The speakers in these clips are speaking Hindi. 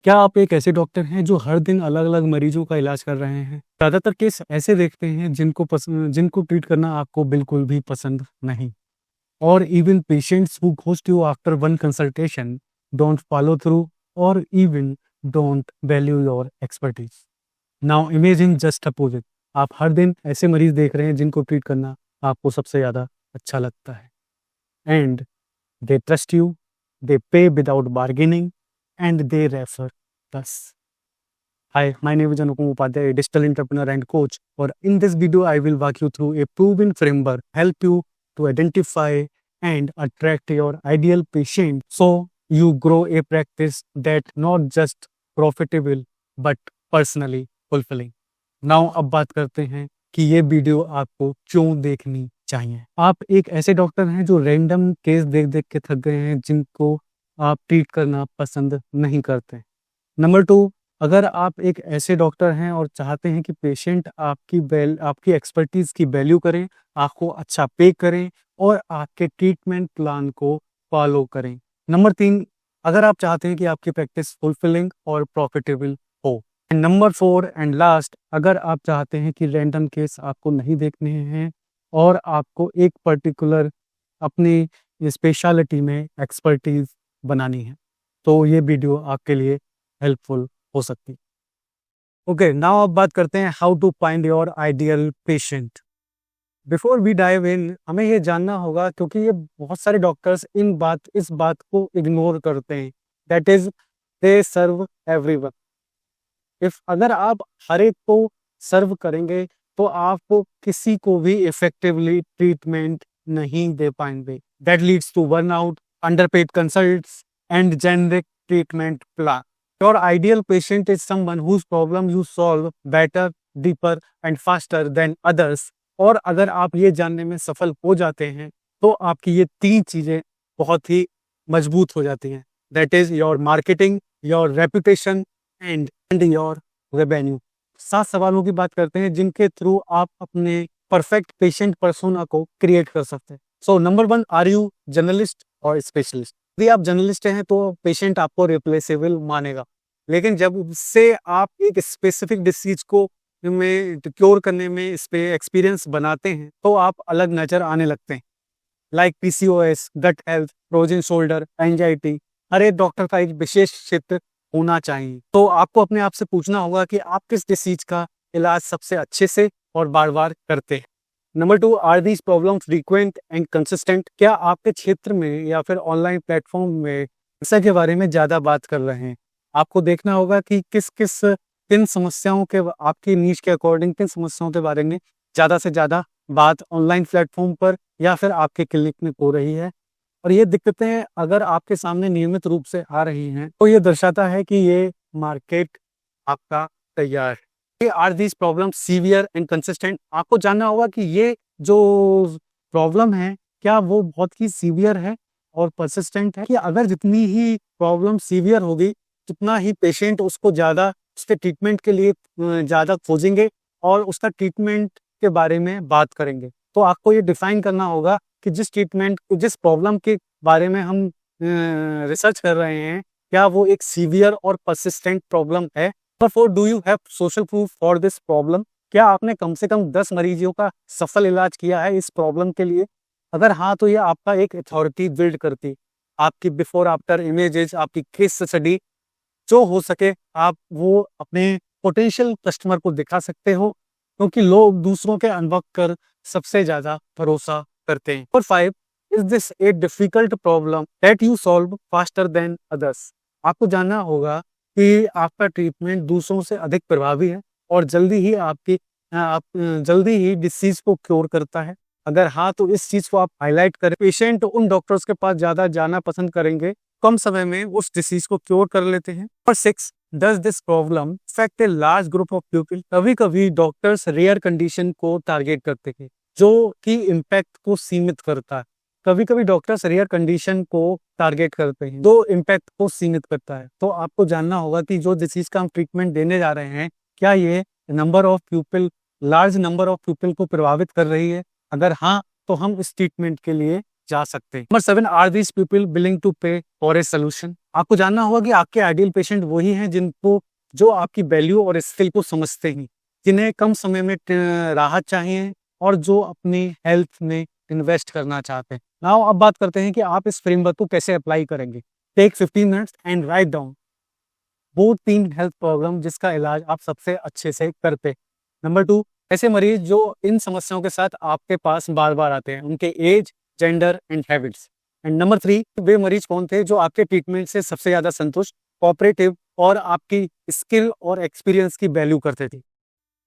क्या आप एक ऐसे डॉक्टर हैं जो हर दिन अलग-अलग मरीजों का इलाज कर रहे हैं? ज़्यादातर केस ऐसे देखते हैं जिनको ट्रीट करना आपको बिल्कुल भी पसंद नहीं। और even patients who ghost you after one consultation don't follow through or even don't value your expertise. Now imagine just opposite. आप हर दिन ऐसे मरीज देख रहे हैं जिनको ट्रीट करना आपको सबसे ज़्यादा अच्छा लगता है। And they trust you, they pay without bargaining, and they refer us. Hi, my name is Anupam Upadhyay, digital entrepreneur and coach. और in this video, I will walk you through a proven framework, help you to identify and attract your ideal patient, so you grow a practice that not just profitable but personally fulfilling. Now अब बात करते हैं कि ये वीडियो आपको क्यों देखनी चाहिए। आप एक ऐसे डॉक्टर हैं जो रैंडम केस देख देख के थक गए हैं जिनको आप ट्रीट करना पसंद नहीं करते। नंबर 2, अगर आप एक ऐसे डॉक्टर हैं और चाहते हैं कि पेशेंट आपकी एक्सपर्टीज़ की वैल्यू करें, आपको अच्छा पे करें और आपके ट्रीटमेंट प्लान को फॉलो करें। नंबर 3, अगर आप चाहते हैं कि आपकी प्रैक्टिस फुलफिलिंग और प्रॉफिटेबल हो। एंड नंबर 4 एंड लास्ट, अगर आप चाहते हैं कि रैंडम केस आपको नहीं देखने हैं और आपको एक पर्टिकुलर अपनी स्पेशलिटी में एक्सपर्टीज़ बनानी है, तो ये वीडियो आपके लिए हेल्पफुल हो सकती है। ओके, नाउ अब बात करते हैं how to find your ideal patient. Before we dive in, हमें ये जानना होगा क्योंकि ये बहुत सारे डॉक्टर्स इस बात को इग्नोर करते हैं, that is they serve everyone. अगर आप हर एक को सर्व करेंगे तो आपको किसी को भी इफेक्टिवली ट्रीटमेंट नहीं दे पाएंगे। That leads to burnout, underpaid consults and generic treatment plan. Your ideal patient is someone whose problem you solve better, deeper and faster than others. और अगर आप ये जानने में सफल हो जाते हैं तो आपकी ये 3 चीजें बहुत ही मजबूत हो जाती हैं। That is your marketing, your reputation and your revenue. 7 सवालों की बात करते हैं जिनके थ्रू आप अपने परफेक्ट पेशेंट पर्सोना को क्रिएट कर सकते हैं। So number 1, are you generalist और स्पेशलिस्ट? यदि आप जर्नलिस्ट हैं तो पेशेंट आपको रिप्लेसेबल मानेगा, लेकिन जब उससे आप एक स्पेसिफिक डिसीज को क्योर करने में इस पे एक्सपीरियंस बनाते हैं तो आप अलग नजर आने लगते हैं। Like PCOS, gut health, frozen shoulder, anxiety, हर एक डॉक्टर का एक विशेष क्षेत्र होना चाहिए। तो आपको अपने आप से पूछना होगा कि आप किस डिसीज का इलाज सबसे अच्छे से और बार बार करते हैं। Number 2, are these problem frequent and consistent? क्या आपके क्षेत्र में या फिर ऑनलाइन प्लेटफॉर्म में समस्या के बारे में ज्यादा बात कर रहे हैं? आपको देखना होगा कि किन समस्याओं के आपकी नीश के अकॉर्डिंग किन समस्याओं के बारे में ज्यादा से ज्यादा बात ऑनलाइन प्लेटफॉर्म पर या फिर आपके क्लिनिक में हो रही है। और ये दिक्कतें अगर आपके सामने नियमित रूप से आ रही हैं तो ये दर्शाता है कि ये मार्केट आपका तैयार है। Are these problem severe and consistent? आपको जानना होगा कि ये जो प्रॉब्लम है क्या वो बहुत ही सीवियर है और परसिस्टेंट है, कि अगर जितनी ही प्रॉब्लम सीवियर होगी उतना ही पेशेंट उसको ज्यादा उसके ट्रीटमेंट के लिए ज्यादा खोजेंगे और उसका ट्रीटमेंट के बारे में बात करेंगे। तो आपको ये डिफाइन करना होगा कि जिस प्रॉब्लम के बारे में हम रिसर्च कर रहे हैं क्या वो एक सीवियर और परसिस्टेंट प्रॉब्लम है। Number 4, do you have social proof for this problem? क्या आपने कम से कम 10 मरीजों का सफल इलाज किया है इस प्रॉब्लम के लिए? अगर हाँ तो ये आपका एक अथॉरिटी बिल्ड करती। आपकी बिफोर आफ्टर इमेजेस, आपकी केस स्टडी जो हो सके आप वो अपने पोटेंशियल कस्टमर को दिखा सकते हो, क्योंकि लोग दूसरों के अनुभव कर सबसे ज्यादा भरोसा करते हैं। Number 5, is this a difficult problem that you solve faster than others? आपको जानना होगा कि आपका ट्रीटमेंट दूसरों से अधिक प्रभावी है और जल्दी ही डिसीज को क्योर करता है। अगर हाँ तो इस चीज को आप हाईलाइट करें। पेशेंट उन डॉक्टर्स के पास ज्यादा जाना पसंद करेंगे, कम समय में उस डिसीज को क्योर कर लेते हैं। Number 6, does this problem affect a large group of people? कभी कभी डॉक्टर्स रेयर कंडीशन को टारगेट करते हैं जो कि इम्पैक्ट को सीमित करता है। कभी कभी डॉक्टर्स रेयर कंडीशन को टारगेट करते हैं जो इम्पैक्ट को सीमित करता है। तो आपको जानना होगा कि जो डिसीज का हम ट्रीटमेंट देने जा रहे हैं क्या ये लार्ज नंबर ऑफ पीपल को प्रभावित कर रही है। अगर हाँ तो हम इस ट्रीटमेंट के लिए जा सकते हैं। Number 7, are these people willing to pay for a solution. आपको जानना होगा कि आपके आइडियल पेशेंट वही हैं जिनको जो आपकी वैल्यू और स्किल को समझते हैं, जिन्हें कम समय में राहत चाहिए और जो अपनी हेल्थ में इन्वेस्ट करना चाहते हैं। नाउ अब बात करते हैं कि आप इस फ्रेमवर्क को कैसे अप्लाई करेंगे। Take 15 minutes and write down वो 3 हेल्थ प्रॉब्लम जिसका इलाज आप सबसे अच्छे से करते। नंबर 2, ऐसे मरीज जो इन समस्याओं के साथ आपके पास बार बार आते हैं, उनके age, gender and habits. And number 3, वे मरीज कौन थे जो आपके ट्रीटमेंट से सबसे ज्यादा संतुष्ट, कोऑपरेटिव और आपकी स्किल और एक्सपीरियंस की वैल्यू करते थे।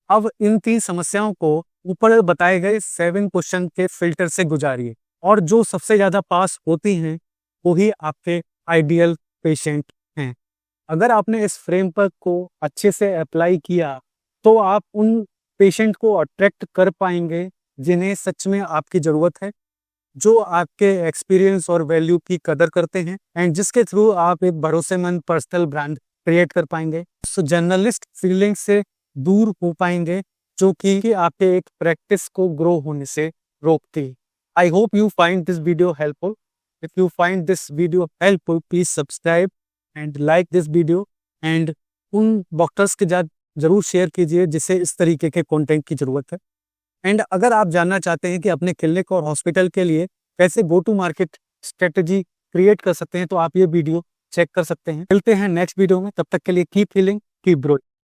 अब इन 3 समस्याओं को ऊपर बताए गए 7 क्वेश्चन के फिल्टर से गुजारिए और जो सबसे ज्यादा पास होती हैं वही आपके आइडियल पेशेंट हैं। अगर आपने इस फ्रेमवर्क को अच्छे से अप्लाई किया तो आप उन पेशेंट को अट्रैक्ट कर पाएंगे जिन्हें सच में आपकी ज़रूरत है, जो आपके एक्सपीरियंस और वैल्यू की कदर करते हैं एंड जिसके थ्रू आप एक भरोसेमंद पर्सनल ब्रांड क्रिएट कर पाएंगे। जर्नलिस्ट फीलिंग से दूर हो पाएंगे जो कि आपके एक प्रैक्टिस को ग्रो होने से रोकती है। I hope you find this video helpful. If you find this video helpful, please subscribe and like this video and उन डॉक्टर्स के साथ जरूर शेयर कीजिए जिसे इस तरीके के कंटेंट की जरूरत है। एंड अगर आप जानना चाहते हैं कि अपने क्लिनिक और हॉस्पिटल के लिए कैसे go to market strategy create कर सकते हैं तो आप ये वीडियो चेक कर सकते हैं। मिलते हैं नेक्स्ट वीडियो में, तब तक के लिए कीप हीलिंग, कीप ग्रोइंग।